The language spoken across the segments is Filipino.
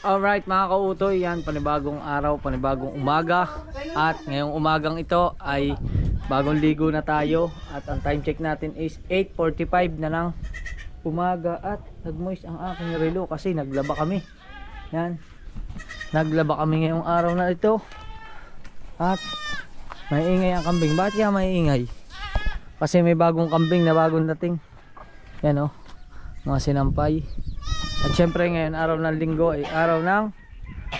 Alright mga kautoy, yan panibagong araw, panibagong umaga. At ngayong umagang ito ay bagong ligo na tayo. At ang time check natin is 8:45 na ng umaga. At nagmoist ang aking relo kasi naglaba kami. Yan, naglaba kami ngayong araw na ito. At may ingay ang kambing. Bakit kaya may ingay? Kasi may bagong kambing na bagong dating. Yan o, mga sinampay. At syempre ngayon araw ng linggo ay araw ng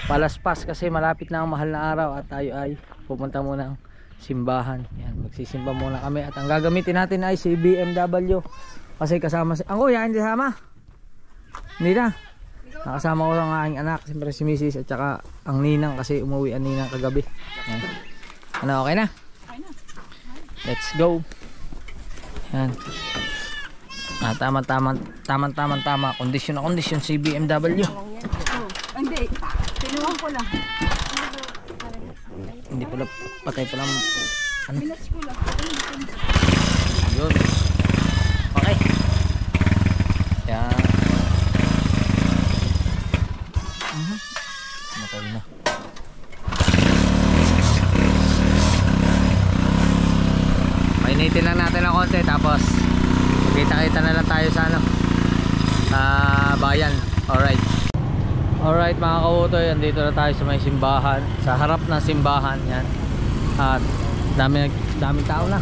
palaspas kasi malapit na ang mahal na araw at tayo ay pupunta muna ng simbahan. Yan, magsisimba muna kami at ang gagamitin natin ay si BMW kasi kasama si... Ang kuya, hindi sama? Hindi na. Nakasama ko ang aking anak, siyempre si Mrs. at saka ang ninang kasi umuwi ang ninang kagabi. Yan. Ano, okay na? Let's go. Yan. Tama kondisyon na kondisyon si BMW. Hindi, pinuhan ko lang. Hindi pala patay pala ano? Minutes ko lang. Yun. Okay. Yan. Matay na. Painitin lang natin ng konti tapos kita-kita na lang tayo sa ano, bayan. Alright mga kautoy, andito na tayo sa may simbahan, sa harap ng simbahan. Yan. At daming tao na.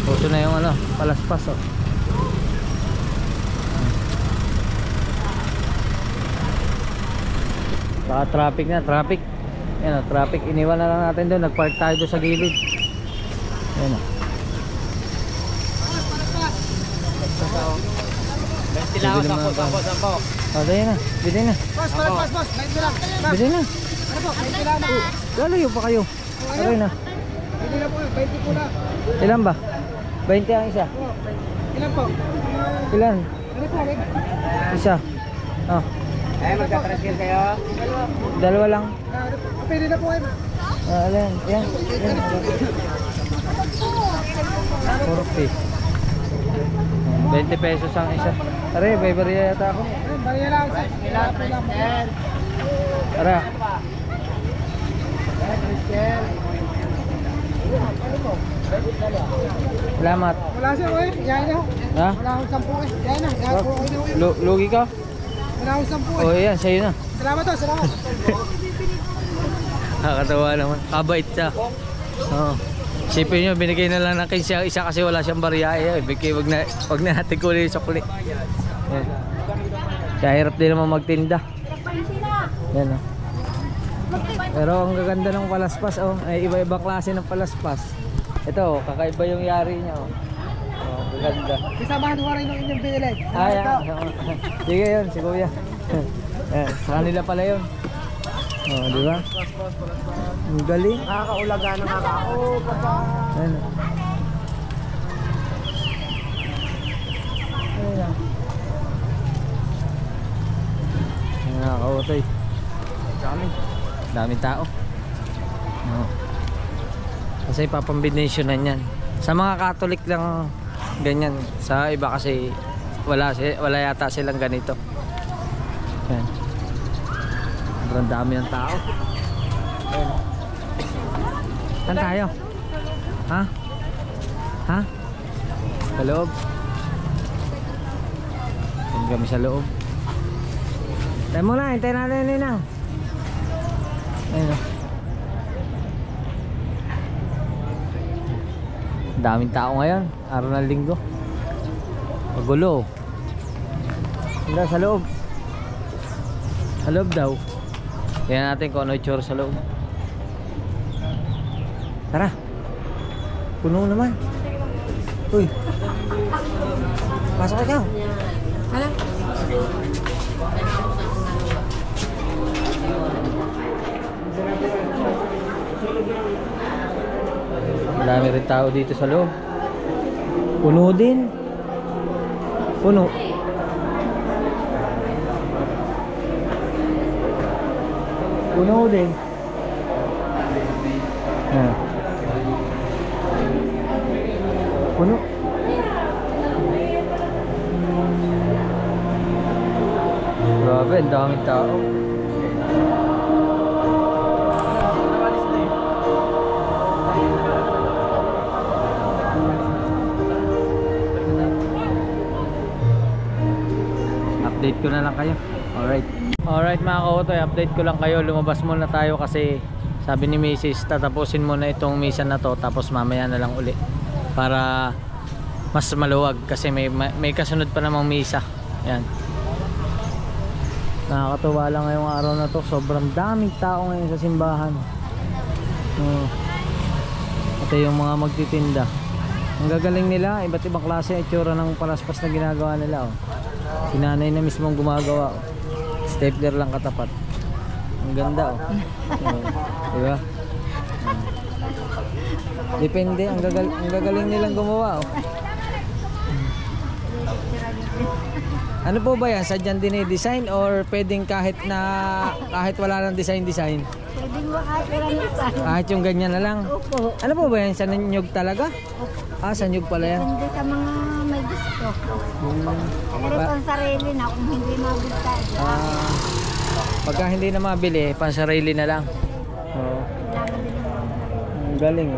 Puso na yung ano, palaspas oh. Baka traffic na, traffic. Yan oh, traffic. Iniwan na lang natin doon, nagpark tayo doon sa gilid. Yan oh. Sampo. Oh, dahil na. Bili na. Boss. 20 lang. Bili na. Ano po? 20 lang. Lalayo pa kayo. Okay na. Bili na po, 20 po na. Ilan ba? 20 ang isa. Ilan po? Ilan? Ano po? Isa. Oh. Ay, magka-transfer kayo? Dalawa lang. Pwede na po kayo. Alin? Yan. Puro fish. 20 pesos ang isa. Tara, may bariya yata ako. Bariya lang. Transfer. Tara. Salamat. Wala siya ko eh. Yan na. Ha? Wala akong 10 eh. Yan na. Yan po. Lugi ka? Wala akong 10 eh. Oh, yan. Sa'yo na. Salamat to. Salamat. Nakakatawa naman. Kabait siya. Oo. Sipin nyo, binigay na lang ng 15 ang isa kasi wala siyang bariya. Wag na natin kunin yung sukli. Yan. Kaya hirap din naman magtinda. Yan o. Pero ang gaganda ng palaspas oh. Ay iba-ibang klase ng palaspas. Ito, kakaiba yung yari niya oh. Oh, gaganda. Isamahan ko rin yung inyong binili. Yan. Sige yun, si kuya. Yan, sa kanila pala yun. Oh, di ba? Ang galing. Nakakaulaga ng ako. Ayun. Ayun. Nakakautoy. Daming tao. No. Kasi papambinensyonan yan. Sa mga Catholic lang ganyan. Sa iba kasi wala yata silang ganito. Yan. Sobrang dami ng tao. Ayun. Saan tayo? Ha? Ha? Sa loob? Saan kami sa loob? Tayo muna, hintayin natin yung ninang. Ayun o. Daming tao ngayon. Araw ng linggo. Magulo. Handa sa loob. Sa loob daw. Tingnan natin kung ano yung tsura sa loob. Tara. Puno naman. Uy. Pasok ikaw. Hala? Marami rin tao dito sa loob. Puno din. Puno. Puno din. Yan. Puno. Grabe, ang daming tao. Update ko na lang kayo. Alright mga kautoy, update ko lang kayo. Lumabas muna tayo kasi sabi ni Mrs. tatapusin muna itong misa na to, tapos mamaya na lang uli para mas maluwag kasi may kasunod pa namang misa. Yan. Nakakatuwa lang ngayong araw na to. Sobrang daming tao ngayon sa simbahan. Ito yung mga magtitinda. Ang gagaling nila, iba't ibang klase ang itsura ng palaspas na ginagawa nila. Si nanay na mismo gumagawa. Stapler lang katapat. Ang ganda diba? Depende, ang gagaling nilang gumawa. Ano po ba yan? Sadyang dinidesign or pwedeng kahit wala ng design? Pwedeng kahit walang design. Kahit yung ganyan na lang? Opo. Ano po ba yan? Sa nyug talaga? Opo. Sa nyug pala yan? Hindi sa mga may gusto. Pero pang sarili na kung hindi mabigay. Pagka hindi na mabili, pansarili na lang. Ang galing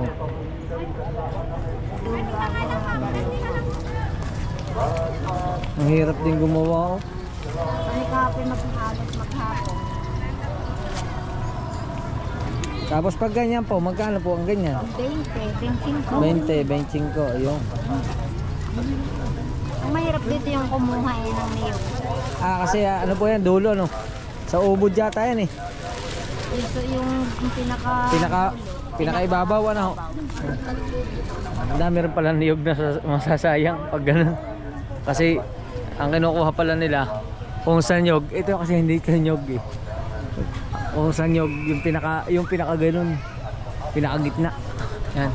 Ang hirap din gumawa Maghapon maghapon. Tapos pag ganyan po, magkano po ang ganyan? 20, 25. 20, 25, ayun. Ang mahirap dito yung kumuha ng niyog. Kasi ano po yan, dulo no? Sa ubod yata yan Ito yung pinakaibabaw ano? Ang dami rin pala niyog na masasayang pag ganun. Kasi ang kinukuha pala nila kung sa nyog, ito kasi hindi ka nyog kung sa nyog, yung pinaka ganun, pinaka gitna. Yan.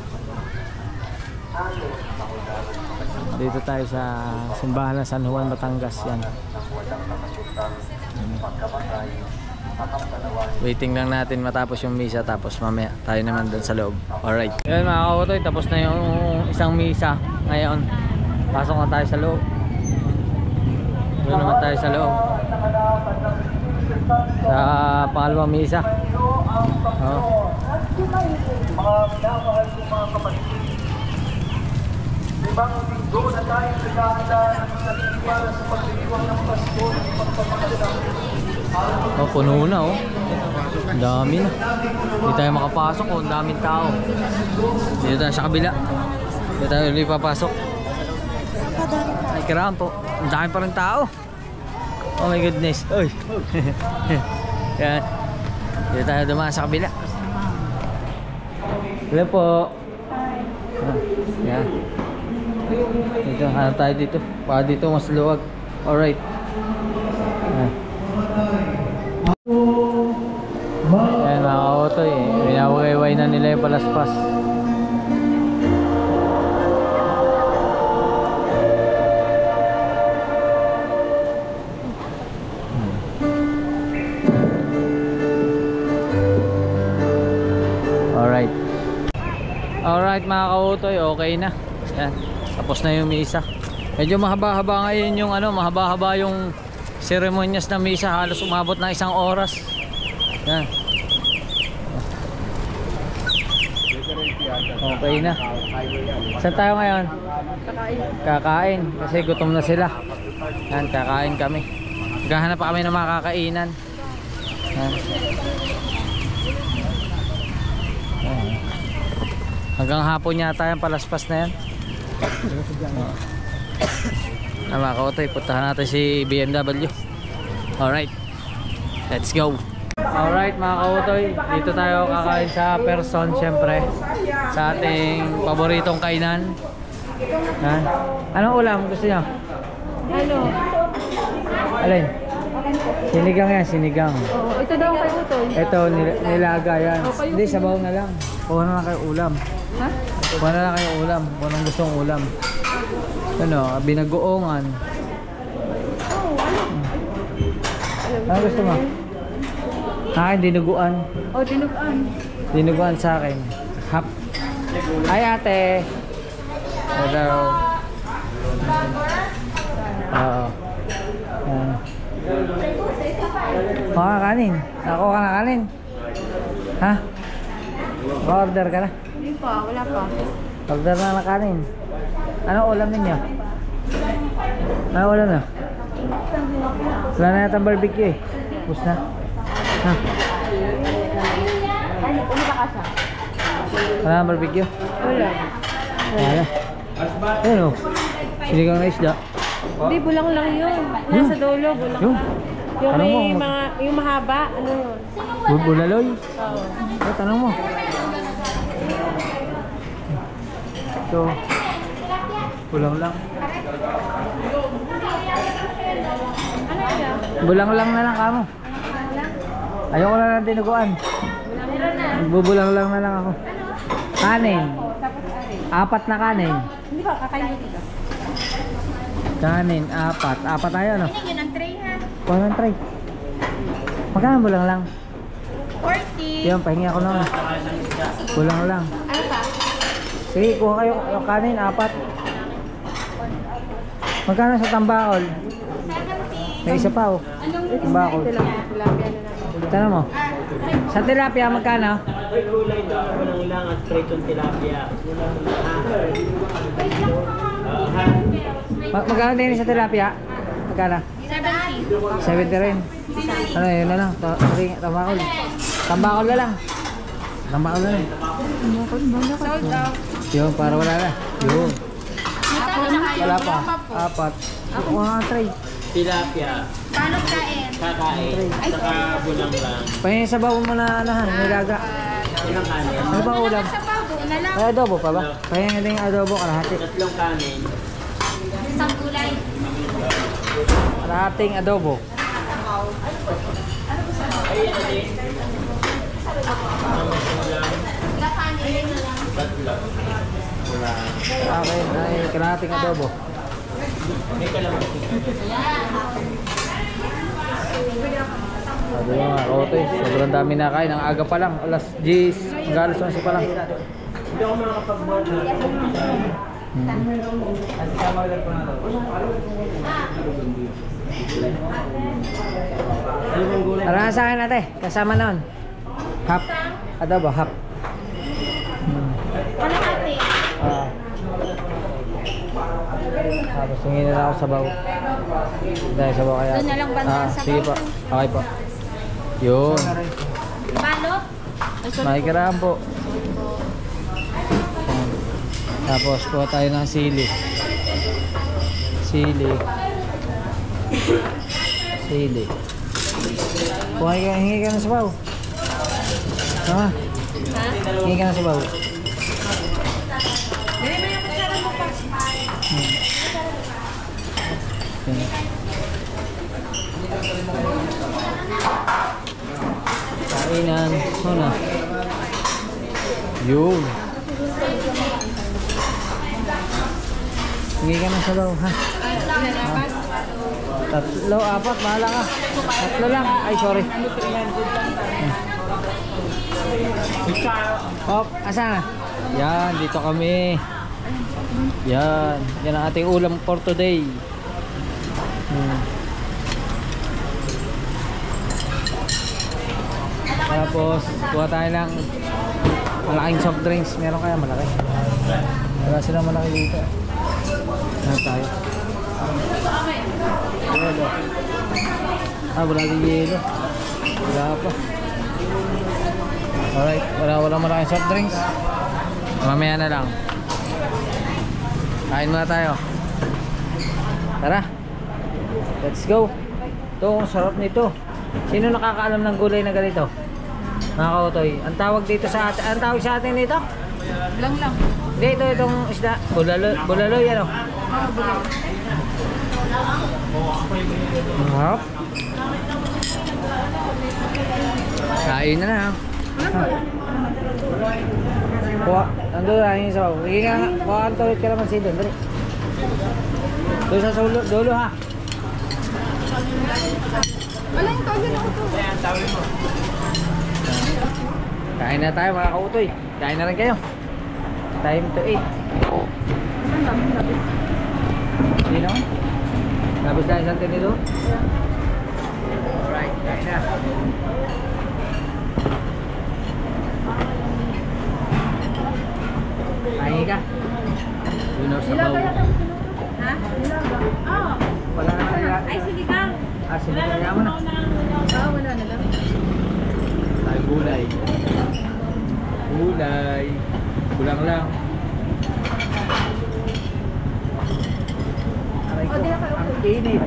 Dito tayo sa simbahan ng San Juan, Batangas. Yan. Waiting lang natin matapos yung misa, tapos mamaya tayo naman dun sa loob. Alright. Yan mga kautoy, tapos na yung isang misa ngayon. Pasok na tayo sa loob. Doon naman tayo sa loob. Sa pangalawang misa. Mga minamahal kong mga kapatid, limang linggo na tayo naghahanda ng sarili para sa pagdiriwang ng Pasko at pagpapakita. Puno na ang dami na. Hindi tayo makapasok ang daming tao. Dito tayo sa kabila. Dito tayo ulit papasok. Ay kiraan po, ang dami pa rin tao. Oh my goodness. Uy. Yan. Dito tayo dumaan sa kabila. Hello po. Yan. Dito, hanap tayo dito. Para dito mas luwag. Alright. Yan mga kautoy, pinawagayway na nila yung palaspas. Alright mga kautoy, okay na. Yan, tapos na yung misa. Medyo mahaba-haba ngayon yung mahaba-haba yung seremonyas na misa, halos umabot ng 1 oras. Yan. Okay na. Saan tayo ngayon? Kakain. Kasi gutom na sila. Yan, kakain kami. Maghahanap pa kami ng mga kakainan. Yan. Hanggang hapon yata yung palaspas na yan. Mga kautoy, puntahan natin si BMW. Alright, let's go. Alright mga kautoy, dito tayo kakain sa Person, syempre, sa ating paboritong kainan. Yan. Anong ulam gusto nyo? Ano? Alin? Sinigang yan, sinigang. Ito daw kayo utoy. Ito, nilaga yan. Hindi, sabaw na lang. Kuha na lang kayo ulam. Ha? Kuha na lang kayo ulam. Kuha nang gustong ulam. Binagoongan. Ano gusto mo? Akin, dinuguan. Dinuguan. Dinuguan sa akin. Hap. Ay ate. Hello. Oo. Baka kanin. Nakuha ka na kanin. Ha? Order ka na? Hindi pa, wala pa. Order na ng kanin. Ano ulam ninyo? Ano ulam na? Wala na yata barbecue eh. Bus na. Ha? Ano ba ka? Wala na barbecue? Wala. Wala. Ayun o. Sinigang na isda. Hindi, bulang lang yun. Nasa dulo, bulang Yung? lang. Yung Tanong may mo, mga, yung mahaba, ano yun? Bulaloy? Oo. Tanong mo. Ito. Bulang lang. Ano siya? Bulang lang na lang kamo. Ayoko na lang dinuguan. Bubulang lang na lang ako. Kanin. 4 na kanin. Hindi ba, kakain mo dito? Kanin, 4. 4 tayo, no? Yun ang tray ha. Kuha ng try. Magkano bulang lang? 40. Yan, pahingi ako naman. Bulang lang. Ano pa? Sige, kuha kayo yung kanin, 4. Magkano sa tambakol? 70. May isa pa, oh. Tambakol. Ito lang, tilapia na natin. Tanong mo. Sa tilapia, magkano? Kulay daw ako ng lang at pritong tilapia. Magkano din sa tilapia? Magkano? 70. 70 rin. Ano yun na lang? Tambakol. Tambakol na lang. Tambakol na lang. Sold out. Yun, para wala na. Yun. Wala pa. 4. Ako nga try. Tilapia, Paano kain? kakain, saka bulang lang. Pahingi sa bawo mo na anahan, nilaga. Ilang kanin? Ano ba ulam? Sa bago na lang. Ay, adobo pa ba? Pahingi din yung adobo, kalahati. 3 kanin. Isang gulay. Kalahating adobo. Kakanin na lang. Sa akin ay kalahating adobo. Sabi mga kaotoy, sobrang dami na kain. Ang aga pa lang, alas 10, hanggang alas 11 pa lang. Hindi ako makakapag-board. Tara sa akin ate, kasama noon. Hap. Adobo, hap. Kalahati. Tapos hingin na lang ako sabaw. Dahil sabaw kaya. Doon na lang banda ang sabaw. Sige po. Okay po. Yun. Balot. Makikiraan po. Tapos kuha tayo ng sili. Sili. Sili. Kuha ka, hingi ka ng sabaw. Ha? Hingi ka ng sabaw. Yan. Kainan. Muna. Yun. Hingi ka ng sabaw, ha? Tatlo, 4, bahala ka. Tatlo lang. Ay, sorry. Hop, asan na? Yan, dito kami. Yan. Yan ang ating ulam for today. Tapos, kuha tayo ng malaking soft drinks. Meron kaya malaki? Wala silang malaki dito. Meron tayo. Yelo. Wala din yelo. Wala pa. Alright, wala malaking soft drinks. Mamaya na lang. Kain muna tayo. Tara. Let's go. Ito, ang sarap nito. Sino nakakaalam ng gulay na ganito? Mga kautoy. Ang tawag dito sa atin, ang tawag sa atin dito? Bulang lang. Dito itong isda. Bulaloy ano? Harap. Kain na na. Kuha. Nandun na yung sabaw. Sige nga. Kuha ang tuloy ka naman siya doon. Dali. Doon sa dulo ha. Wala yung tawin ako to. Kain na tayo mga kautoy. Kain na rin kayo. Time to eat. Hindi naman. Labos tayo sa tinito. Alright, kain na. Wala na lang. Tayong gulay. Gulay. Kulang lang. Aray ko, ang init.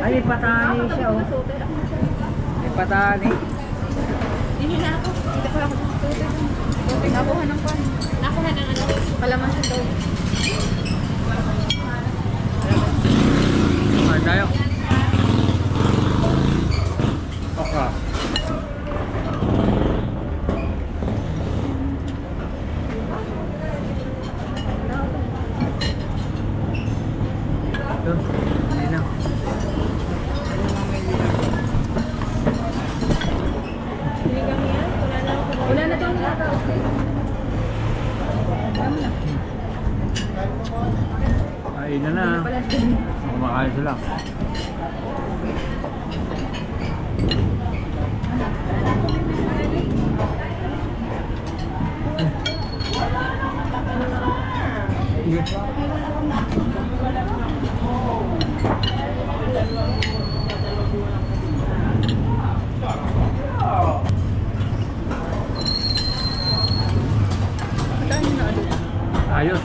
Ay, may patani siya oh. May patani. Hindi na ako. Hindi pa ako sa tubig. Nakuha ng pan. Nakuha ng ano? Palaman sa tubig. Kumain tayo. Okra. Ito, hindi na. Wala na itong nakaw. Kain na na. Kumakain sila. Ayos.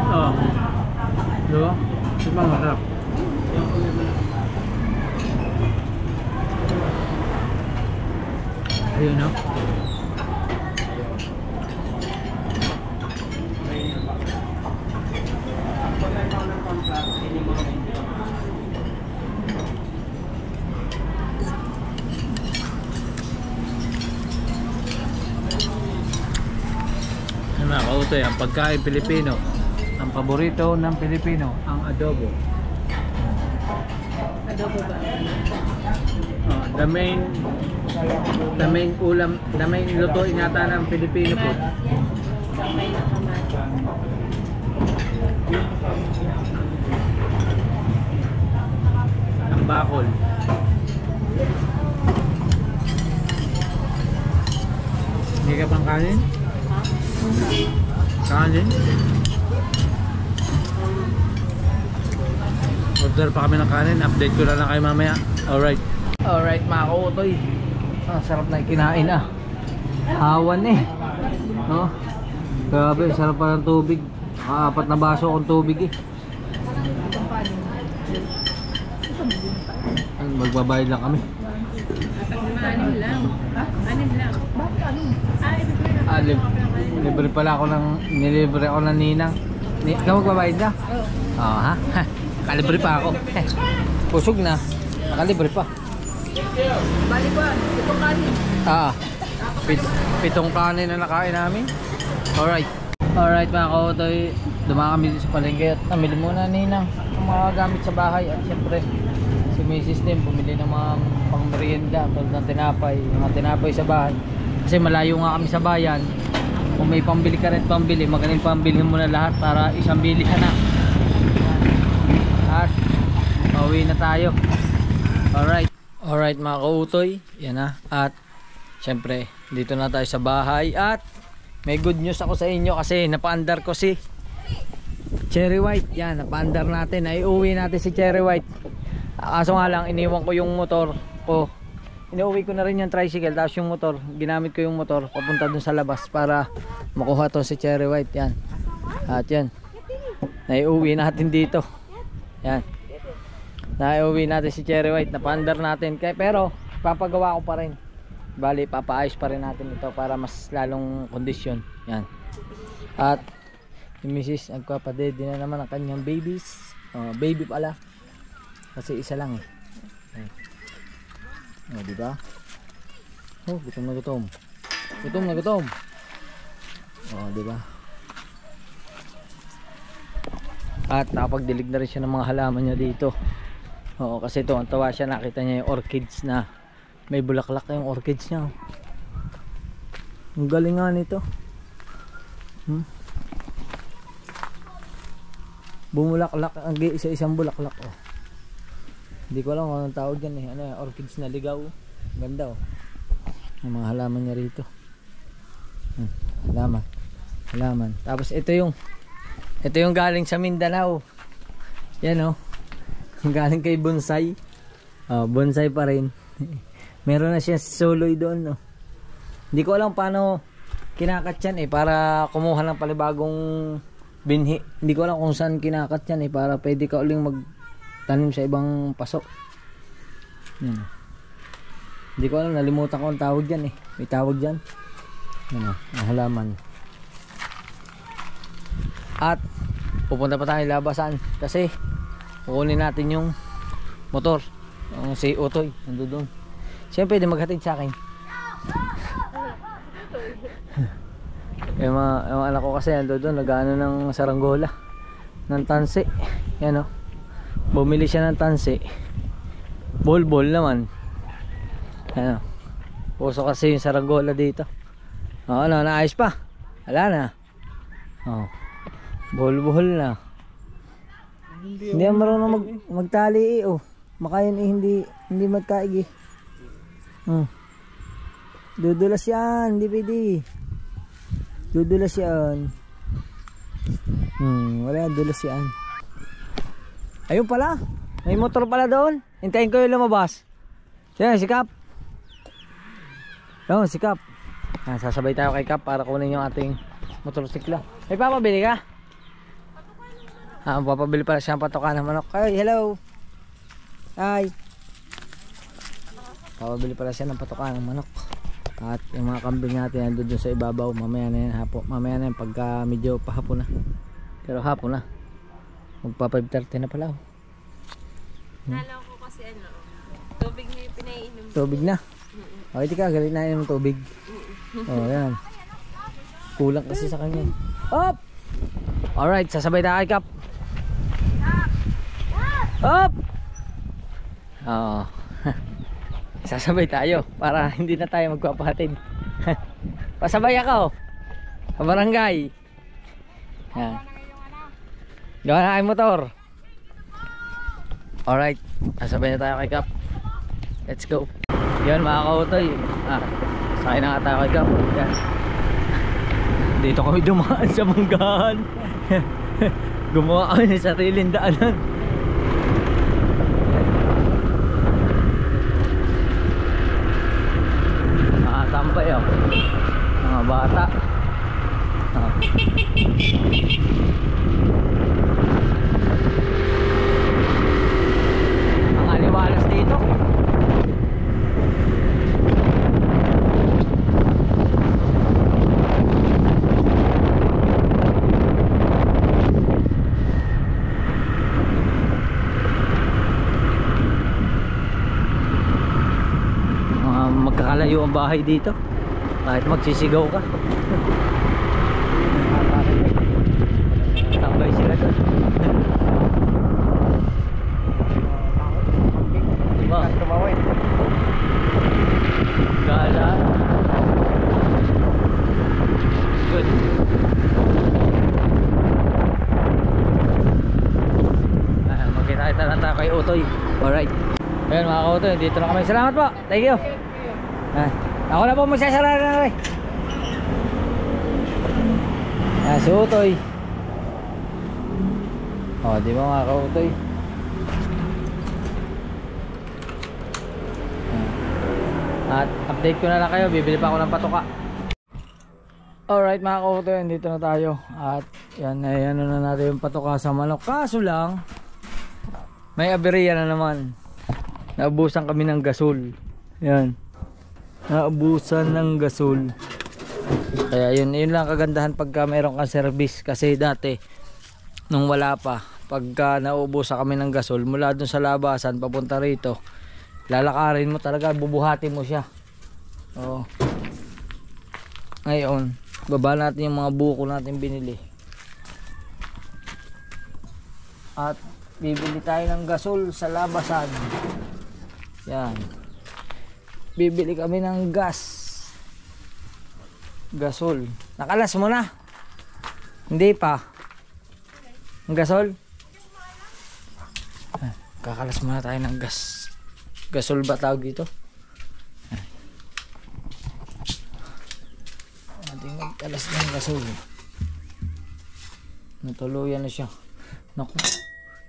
Oh. Diba? Diba masarap? Ayun no? Mga kautoy, ang pagkain Pilipino, ang paborito ng Pilipino, ang adobo. Adobo ba? The main ulam, the main lutuin yata ng Pilipino po. May nakamat. Ang bakol. Hindi ka pang kanin? Kanin? Order pa kami ng kanin, update ko na lang kayo mamaya. Alright. Alright mga kautoy. Ang sarap na kinain ah. Hawan eh. No? Grabe, sarap pa ng tubig. 4 na baso akong tubig eh. Magbabayad lang kami. 6 lang. 6 lang. Bakit 6? Alib. Libre pala ako ng nilibre ako ng ninang. Ikaw magbabayad na? Oo. Ha? Nakalibre pa ako. Pusog na. Nakalibre pa. Balik ko, itong kanin. Pitong kanin na nakain namin. Alright. Alright mga kautoy. Dumaan kami dito sa palengke at namili muna ninang ang mga gamit sa bahay. At syempre si Mrs. din bumili ng mga pang merienda tulad ng tinapay. Mga tinapay sa bahay. Kasi malayo nga kami sa bayan. Kung may pambili ka rin pambili, magaling pambilhin mo na lahat para isang bili ka na. At pauwi na tayo. Alright. Alright mga kautoy, yan na. At syempre dito na tayo sa bahay. At may good news ako sa inyo kasi napaandar ko si Cherry White. Yan, napaandar natin. Ay uwi natin si Cherry White. Kaso nga lang iniwan ko yung motor ko. Inuwi ko na rin yung tricycle. Tapos yung motor, ginamit ko yung motor papunta dun sa labas para makuha to si Cherry White. Yan. At yan, naiuwi natin dito. Yan, naiuwi natin si Cherry White. Napaandar natin. Pero papagawa ko pa rin. Bali papaayos pa rin natin ito para mas lalong kondisyon. Yan. At yung Mrs. nagpapadede na naman ang kanyang babies. Baby pala kasi isa lang eh. Diba? Gutom na gutom. Gutom na gutom. Diba? At nakapagdilig na rin siya ng mga halaman niya dito. Kasi ito, ang tawa siya, nakita niya yung orchids na may bulaklak na yung orchids niya. Ang galing nga nito. Bumulaklak ang isa-isang bulaklak Hindi ko alam kung anong tawag yan eh. Ano, orchids na ligaw. Ganda Ang mga halaman niya rito. Halaman. Tapos ito yung galing sa Mindanao. Yan galing kay bonsai. Bonsai pa rin. Meron na siya soloy doon, no. Hindi ko alam paano kinakat yan para kumuha ng palibagong binhi. Hindi ko alam kung saan kinakat yan para pwede ka uling magtanim sa ibang paso. Yan. Hindi ko alam, nalimutan ko ang tawag dyan may tawag dyan. Yan ang halaman. At pupunta pa tayo labasan kasi kukunin natin yung motor, yung si Utoy nandun doon. Siyempre pwede maghatid sa akin. yung anak ko kasi nandun doon, nag-ano ng saranggola ng tansi. Yan bumili siya ng tansi, bol naman. Yan puso kasi yung saranggola dito. Naayos pa, wala na. Bol na. Hindi ang marunong magtali makayan hindi magkaig dudulas yan, hindi pwede. Dudulas yan. Wala, dudulas yan. Ayun pala, may motor pala doon. Hintayin ko yung lumabas. Yan, si Kap. Yun, si Kap. Sasabay tayo kay Kap para kunin yung ating motorsikla. May papabili ka? Papabili pala siya ng patoka ng manok. Ay, hello. Hi. Papabili pala siya ng patoka ng manok. At yung mga kambing natin nandun sa ibabaw. Mamaya na yan mamaya na yan pagka medyo pahapon na. Pero hapon na. Magpa 5:30 na pala. Nalaw ko kasi tubig na yung pinaiinom. Tubig na? Okay, tika, galit na yung tubig. Yan. Kulang kasi sa kanya. Up! Alright, sasabay tayo kay Kap. Up! Sasabay tayo para hindi na tayo magpapahatid. Pasabay ako sa barangay. Yan. Gawa na kayong motor. Alright, sasabay na tayo kay Kap. Let's go. Yan mga kautoy. Sakay na nga tayo kay Kap. Yan. Dito kami dumaan sa manggahan. Gumawa kami ng sariling daanan. Tambay mga bata. Ang aliwalas dito. Magkakalayo ang bahay dito kahit magsisigaw ka. Tambay sila doon. Diba? Gala. Good. Magkita-kita lang tayo kay Utoy. Alright. Ayan mga kautoy, dito na kami. Salamat po. Thank you. Ako na po magsasara na rin. Si Utoy. Di ba mga kautoy? At update ko na lang kayo. Bibili pa ako ng patoka. Alright mga kautoy, dito na tayo. At yan, ano na natin yung patoka sa manok. Kaso lang may aberya na naman. Naubusan kami ng gasol. Yan, naubusan ng gasol. Kaya yun lang kagandahan pagka mayroon kang service. Kasi dati nung wala pa, pagka naubusan kami ng gasol mula dun sa labasan papunta rito, lalakarin mo talaga, bubuhatin mo siya. Ngayon baba natin yung mga buko natin binili at bibili tayo ng gasol sa labasan. Yan, bibili kami ng gasol. Nakalas mo na? Hindi pa. Ang gasol? Kakalas muna tayo ng gasol ba tawag dito? Talas ng gasol. Natuluyan na siya. Naku,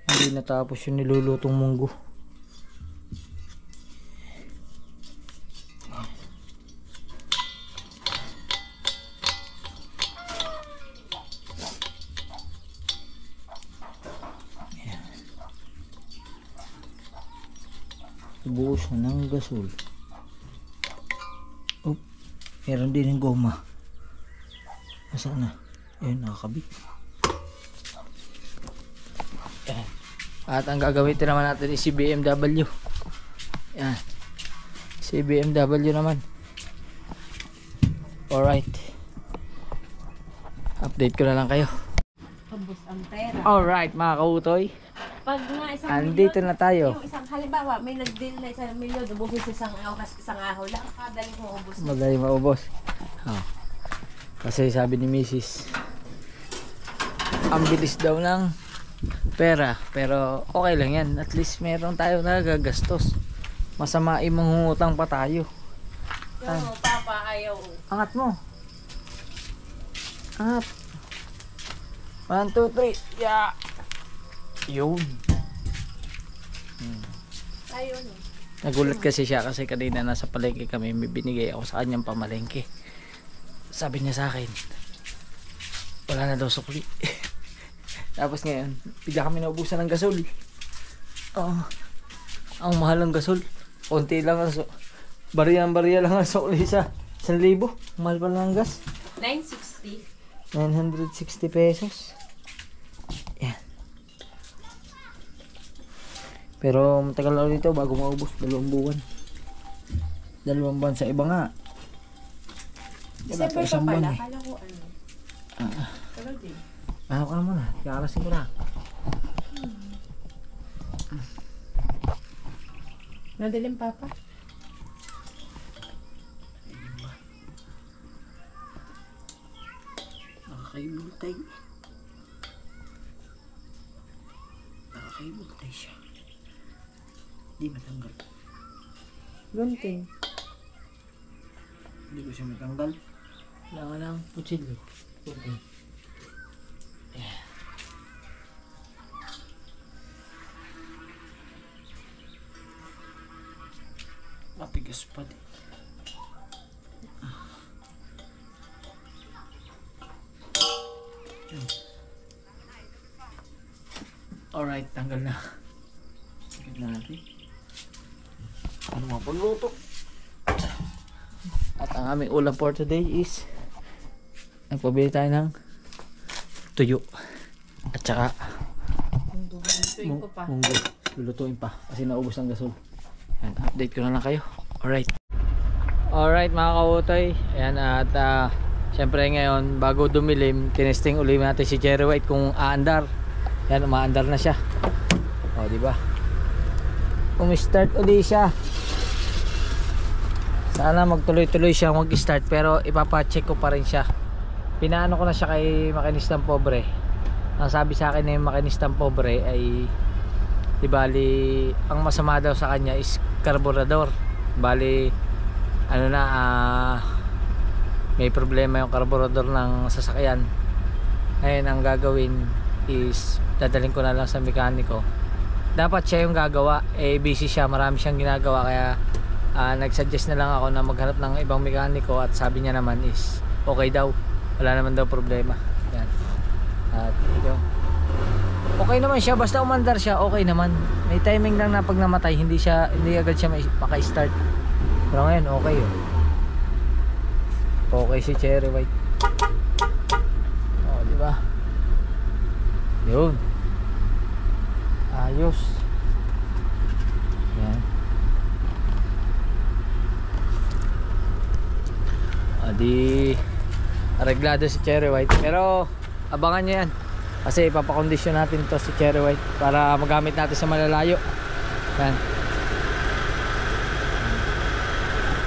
hindi natapos yung nilulutong munggo. Buhos na ng gasol. Oop, meron din yung goma. Nasaan na? Ayun, nakakabit. Yan. At ang gagamitin naman natin is si BMW. Yan. Si BMW naman. Alright. Update ko na lang kayo. Ubus ang pera. Alright mga kautoy. Pag nga isang Andito na tayo. yung isang halimbawa, may nag-deal na 1 milyon, ubusin sa isang oras, isang araw lang, kadali mo ubus. Madali maubos. Oh. Kasi sabi ni Mrs. ang bilis daw ng pera. Pero okay lang yan. At least meron tayo nagagastos. Masama mangungutang pa tayo. Yung papa ayaw. Angat mo. Angat. 1, 2, 3. Yeah. Yun. Ayun. Nagulat kasi siya kasi kanina nasa palengke kami. May binigay ako sa kanyang pamalengke. Sabi niya sa akin, wala na daw sukli. Tapos ngayon, bigla kami naubusan ng gasol. Ang mahal ng gasol. Konti lang ang bariya lang ang sukli sa 1,000. Mahal pa lang ang gas. 960. 960 pesos. Yan. Pero matagal na dito bago maubos. 2 buwan. 2 buwan sa iba nga. December pa isang buwan pala. eh. Kala ko ano. Tagal din. Mahal ka na muna. Kakalasin ko na. Nadilim papa. Nakakaibultay. Nakakaibultay siya. Hindi matanggal. Gunting. Hindi ko siya matanggal. Kailangan ng putsilyo. Okay. Yeah. Matigas pa din. Alright, tanggal na. Tanggal na natin. Ano mga pagluto? At ang aming ulam for today is nagpabili tayo ng tuyo at saka Tuwing ko pa. munggo. Lulutuin pa kasi naubos ang gasol. Ayan, update ko na lang kayo. Alright mga kautoy. Ayan, at syempre ngayon bago dumilim tinesting ulit natin si Cherry White kung aandar. Ayan, umaandar na siya. O diba, start ulit siya. Sana magtuloy-tuloy siya mag-start pero ipapacheck ko pa rin siya. Pinaano ko na siya kay makinistang pobre. Ang sabi sa akin ng makinistang pobre ay di bali ang masama daw sa kanya is karburador. Bali ano na may problema yung karburador ng sasakyan. Ayun, ang gagawin is dadalhin ko na lang sa mekaniko. Dapat siya yung gagawa, busy siya, marami siyang ginagawa kaya nagsuggest na lang ako na maghanap ng ibang mekaniko at sabi niya naman is okay daw, wala naman daw problema. Yan. At yun, okay naman siya, basta umandar siya okay naman. May timing lang na pag namatay hindi agad siya maka-start. Pero ngayon okay yun. Okay si Cherry White. Oh, diba? Yun, ayos. Yan. Di areglado si Cherry White pero abangan nyo yan kasi ipapakondisyon natin to si Cherry White para magamit natin sa malalayo. Yan.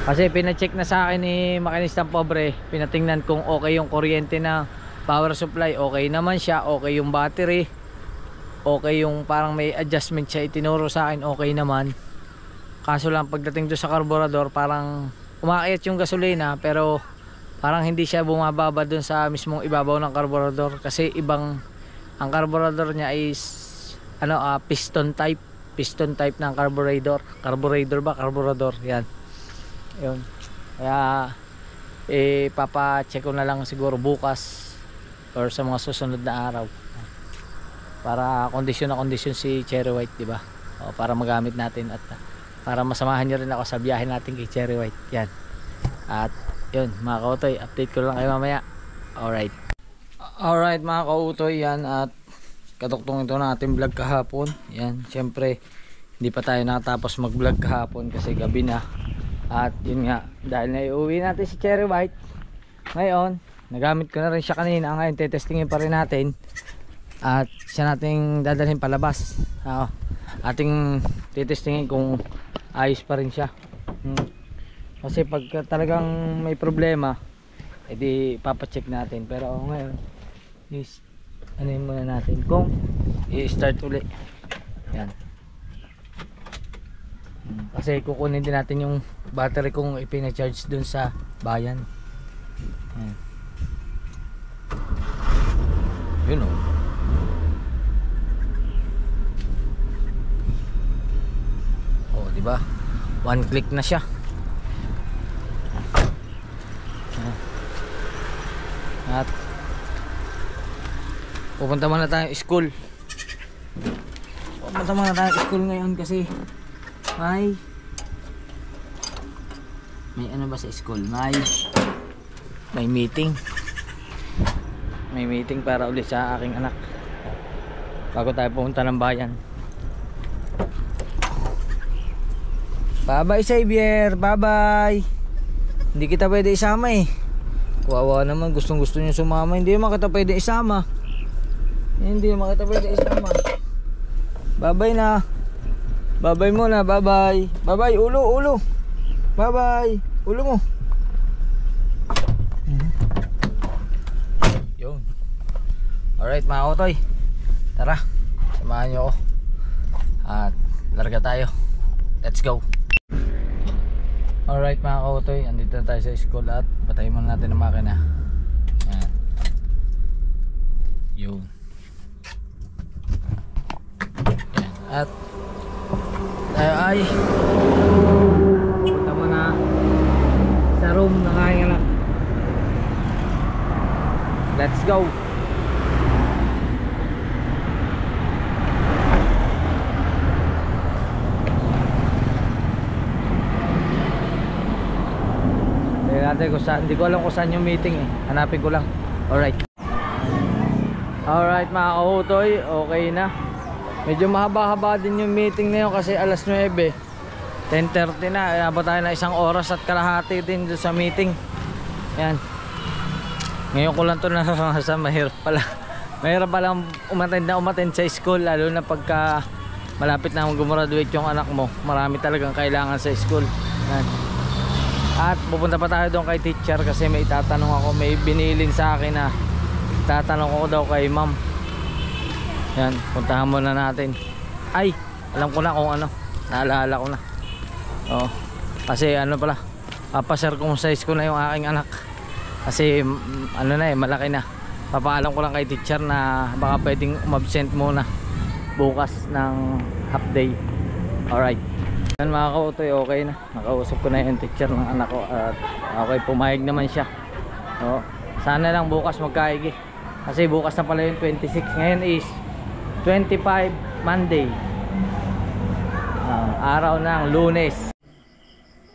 Kasi pinacheck na sa akin ni makinistang pobre, pinatingnan kung okay yung kuryente na power supply, okay naman siya, okay yung battery, okay yung parang may adjustment siya itinuro sa akin, okay naman. Kaso lang pagdating do sa carburetor parang umakyat yung gasolina pero parang hindi siya bumababa dun sa mismong ibabaw ng carburetor, kasi ibang ang carburetor niya is ano, piston type ng carburetor yan. Yun, kaya papacheck ko na lang siguro bukas or sa mga susunod na araw para kondisyon na kondisyon si Cherry White, di ba? O, para magamit natin at para masamahan niyo rin ako sa biyahe natin kay Cherry White. Yan. At yun mga kautoy, update ko lang kayo mamaya. Alright mga kautoy, yan, at katuktong ito na ating vlog kahapon. Yan, syempre hindi pa tayo nakatapos mag vlog kahapon kasi gabi na. At yun nga, dahil naiuwi natin si Cherry White ngayon, nagamit ko na rin siya kanina. Ngayon tetestingin pa rin natin at siya nating dadalhin palabas. Ating tetestingin kung ayos pa rin siya. Kasi pag talagang may problema, edi papacheck natin. Pero ngayon is ano yun muna natin kung i-start uli. Yan, kasi kukunin din natin yung battery kung ipina-charge dun sa bayan. Yan. Yun o. Oh, diba? One click na siya. At pupunta muna tayo school. Pupunta muna tayo school ngayon kasi may ano ba sa school? May meeting. May meeting para ulit sa aking anak bago tayo pumunta ng bayan. Bye bye Xavier, bye bye. Hindi kita pwede isama eh. Kawawa naman, gustong gusto niya sumama. Hindi naman kita pwede isama. Bye bye na. Bye bye muna, bye bye. Bye bye ulo. Bye bye ulo mo. Yun. Alright mga kautoy, tara, samahan nyo ako at larga tayo. Let's go. Alright mga kautoy, andito na tayo sa school at patayin muna natin ang makina. Yan. Yun. Yan. At tayo ay punta muna sa room ng aking anak. Let's go. Kung saan, hindi ko alam kung saan yung meeting eh. Hanapin ko lang. Alright mga kautoy, okay na. Medyo mahaba-haba din yung meeting na yun kasi alas 9, 10:30 na. Abot tayo na 1 oras at kalahati din sa meeting. Yan. Ngayon ko lang ito nasa mahirap palang umattend sa school, lalo na pagka malapit na gumraduate yung anak mo. Marami talagang kailangan sa school. Yan. At pupunta pa tayo doon kay teacher kasi may itatanong ako, may binilin sa akin na tatanong ko daw kay ma'am. Yan, puntahan muna natin. Ay, alam ko na kung ano, naalala ko na. Oo, kasi ano pala, papasircumcise ko na yung aking anak kasi ano na eh, malaki na. Papaalam ko lang kay teacher na baka pwedeng umabsent muna bukas ng half day. Alright. Yan mga kautoy, okay na. Nakausap ko na yung teacher ng anak ko at okay, pumayag naman siya. Oo, sana lang bukas magkaigi kasi bukas na pala yung 26. Ngayon is 25, Monday, araw ng Lunes.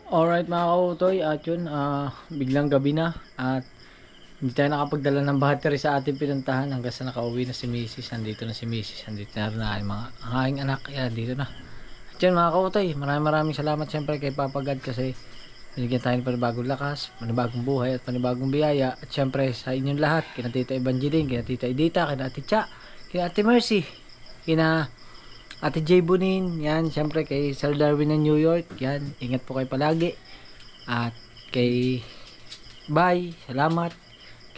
Alright mga kautoy, at yun, biglang gabi na at hindi tayo nakapagdala ng battery sa ating pinuntahan hanggang sa nakauwi na si Mrs. Nandito na si Mrs. Nandito na rin ang aking anak. Yan, dito na. At yun mga kautoy, maraming salamat siyempre kay Papa God kasi binigyan tayo ng panibagong lakas, panibagong buhay at panibagong biyaya. At siyempre sa inyong lahat, kina Tita Evangeline, kina Tita Edita, kina Ate Cha, kina Ate Mercy, kina Ate J Bonin, yan, siyempre kay Sir Darwin ng New York, yan, ingat po kayo palagi. At kay Bye, salamat.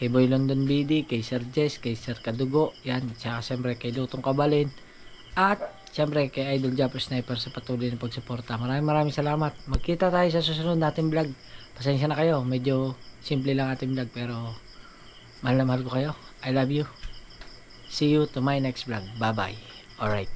Kay Boy London BD, kay Sir Jess, kay Sir Kadugo, yan, at saka siyempre kay Dutong Kabalin. At syempre kay Idol Japper Sniper sa patuloy na pagsuporta. Maraming salamat. Magkita tayo sa susunod nating vlog. Pasensya na kayo, medyo simple lang ating vlog pero mahal na mahal ko kayo. I love you. See you to my next vlog. Bye bye. Alright.